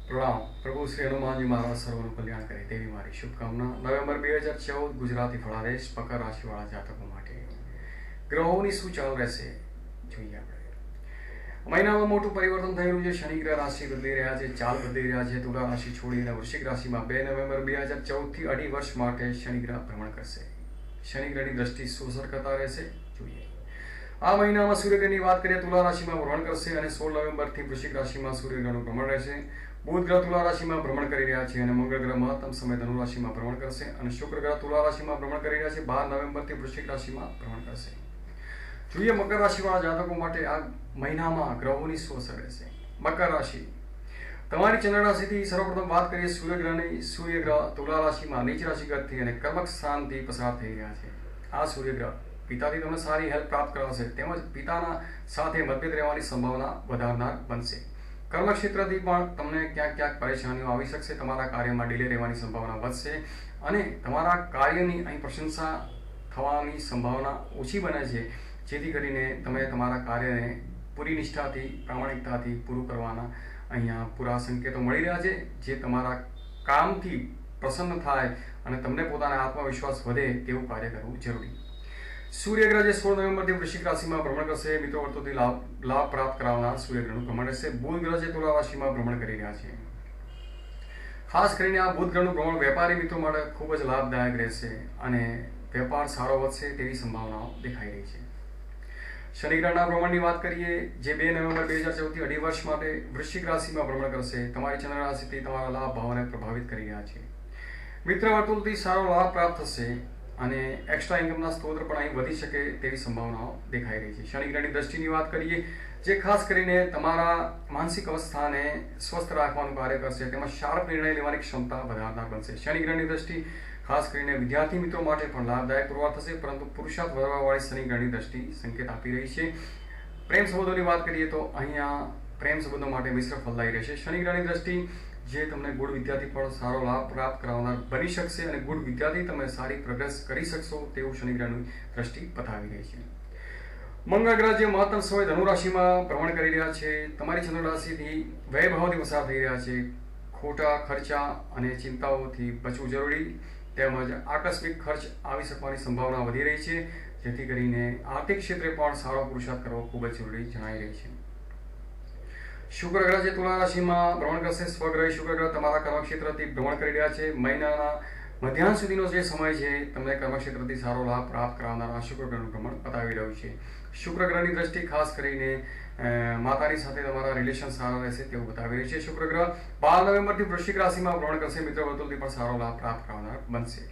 પ્રણામ. પ્રભુ શ્રી હનુમાનજી મહારાજ સર્વનું કલ્યાણ કરે તેવી મારી શુભકામના. નવેમ્બર 2014 ગુજરાતી ફળાદેશ મકર રાશિવાળા જાતકો માટે ગ્રહોની શું ચાલ રહેશે જોઈએ આપણે. મહિનામાં મોટું પરિવર્તન થઈ રહ્યું છે. શનિ ગ્રહ રાશિ બદલી રહ્યા છે, ચાલ બદલી રહ્યા છે. તુલા રાશિ છોડીને વૃશ્ચિક રાશિમાં 2 નવેમ્બર 2014 થી 2.5 વર્ષ માટે શનિ ગ્રહ ભ્રમણ કરશે. શનિ ગ્રહની દ્રષ્ટિ શું અસર કરતા રહેશે જોઈએ. આ મહિનામાં સૂર્યગ્રહની વાત કરીએ, તુલા રાશિમાં ભ્રમણ કરશે અને 16 નવેમ્બરથી વૃશ્ચિક રાશિમાં સૂર્યગ્રહનું ભ્રમણ રહેશે. બુધ ગ્રહ તુલા રાશિમાં ભ્રમણ કરી રહ્યા છે અને મંગળ ગ્રહ મહત્તમ સમય ધનુ રાશિમાં ભ્રમણ કરશે અને શુક્ર ગ્રહ તુલા રાશિમાં ભ્રમણ કરી રહ્યા છે. 12 નવેમ્બરથી વૃશ્ચિક રાશિમાં ભ્રમણ કરશે. જોઈએ મકર રાશિવાળા જાતકો માટે આ મહિનામાં ગ્રહોની શું અસર રહેશે. મકર રાશિ, તમારી ચંદ્ર રાશિથી સર્વપ્રથમ વાત કરીએ સૂર્યગ્રહની. સૂર્યગ્રહ તુલા રાશિમાં નીચ રાશિગતથી અને કર્મક સ્થાનથી પસાર થઈ રહ્યા છે. આ સૂર્યગ્રહ પિતાથી તમને સારી હેલ્પ પ્રાપ્ત કરાવશે તેમજ પિતાના સાથે મતભેદ રહેવાની સંભાવના વધારનાર બનશે. કર્મક્ષેત્રથી પણ તમને ક્યાંક ક્યાંક પરેશાનીઓ આવી શકશે. તમારા કાર્યમાં ડિલે રહેવાની સંભાવના વધશે અને તમારા કાર્યની અહીં પ્રશંસા થવાની સંભાવના ઓછી બને છે, જેથી કરીને તમે તમારા કાર્યને પૂરી નિષ્ઠાથી પ્રામાણિકતાથી પૂરું કરવાના અહીંયા પૂરા સંકેતો મળી રહ્યા છે, જે તમારા કામથી પ્રસન્ન થાય અને તમને પોતાના આત્મવિશ્વાસ વધે તેવું કાર્ય કરવું જરૂરી. સૂર્યગ્રહ જે 16 નવેમ્બરથી વૃશ્ચિક રાશિમાં ભ્રમણ કરશે, મિત્રો વર્તુળથી લાભ પ્રાપ્ત કરાવનાર સૂર્યગ્રહનું ભ્રમણ રહેશે. બુધ ગ્રહ જે તુલા રાશિમાં ભ્રમણ કરી રહ્યા છે. ખાસ કરીને આ બુધ ગ્રહનું ભ્રમણ વેપારી મિત્રો માટે ખૂબ જ લાભદાયક રહેશે અને વેપાર સારો વધશે તેવી સંભાવનાઓ દેખાઈ રહી છે. શનિ ગ્રહના ભ્રમણની વાત કરીએ, જે 2 નવેમ્બર 2014 થી 2.5 વર્ષ માટે વૃશ્ચિક રાશિમાં ભ્રમણ કરશે. તમારી ચંદ્ર રાશિથી તમારા લાભ ભાવને પ્રભાવિત કરી રહ્યા છે. મિત્ર વર્તુળથી સારો લાભ પ્રાપ્ત થશે અને એક્સ્ટ્રા ઇન્કમના સ્ત્રોત પણ અહીં વધી શકે તેવી સંભાવનાઓ દેખાઈ રહી છે. શનિ ગ્રહની દ્રષ્ટિની વાત કરીએ, જે ખાસ કરીને તમારા માનસિક અવસ્થાને સ્વસ્થ રાખવાનું કાર્ય કરશે, તેમાં શાર્પ નિર્ણય લેવાની ક્ષમતા વધારનાર બનશે. શનિ ગ્રહની દ્રષ્ટિ ખાસ કરીને વિદ્યાર્થી મિત્રો માટે પણ લાભદાયક પુરવાર થશે, પરંતુ પુરુષાર્થ વધારવાવાળી શનિ ગ્રહની દ્રષ્ટિ સંકેત આપી રહી છે. પ્રેમ સંબંધોની વાત કરીએ તો અહીંયા પ્રેમ સંબંધો માટે મિશ્ર ફલદાયી રહેશે. શનિ ગ્રહની દ્રષ્ટિ જે તમને ગુણ વિદ્યાર્થી પણ સારો લાભ પ્રાપ્ત કરાવનાર બની શકશે અને ગુણ વિદ્યાર્થી તમે સારી પ્રોગ્રેસ કરી શકશો તેવું શનિ ગ્રહની દ્રષ્ટિ બતાવી રહી છે. મંગળ ગ્રહ જે મહત્તમ સમય ધનુ રાશિમાં ભ્રમણ કરી રહ્યા છે, તમારી ચંદ્ર રાશિથી વૈભવથી પસાર થઈ રહ્યા છે. ખોટા ખર્ચા અને ચિંતાઓથી બચવું જરૂરી, તેમજ આકસ્મિક ખર્ચ આવી શકવાની સંભાવના વધી રહી છે, જેથી કરીને આર્થિક ક્ષેત્રે પણ સારો પુરુષાર્થ કરવો ખૂબ જ જરૂરી જણાઈ રહી છે. શુક્ર ગ્રહ જે તુલા રાશિમાં ભ્રમણ કરશે. સ્વગ્રહી શુક્ર ગ્રહ તમારા કર્મક્ષેત્રથી ભ્રમણ કરી રહ્યા છે. મહિનાના મધ્યાહન સુધીનો જે સમય છે તમને કર્મક્ષેત્રથી સારો લાભ પ્રાપ્ત કરાવનાર આ શુક્ર ગ્રહનું ભ્રમણ બતાવી રહ્યું છે. શુક્ર ગ્રહની દ્રષ્ટિ ખાસ કરીને માતાની સાથે તમારા રિલેશન સારા રહેશે તેવું બતાવી રહી છે. શુક્ર ગ્રહ 12 નવેમ્બરથી વૃશ્ચિક રાશિમાં ભ્રમણ કરશે. મિત્ર વર્તુળથી પણ સારો લાભ પ્રાપ્ત કરાવનાર બનશે.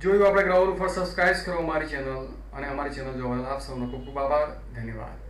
જોયું આપણે ગ્રહોનું ફળ. સબસ્ક્રાઇબ કરો અમારી ચેનલ અને અમારી ચેનલ જોવા બદલ આપ સૌનો ખૂબ ખૂબ આભાર. ધન્યવાદ.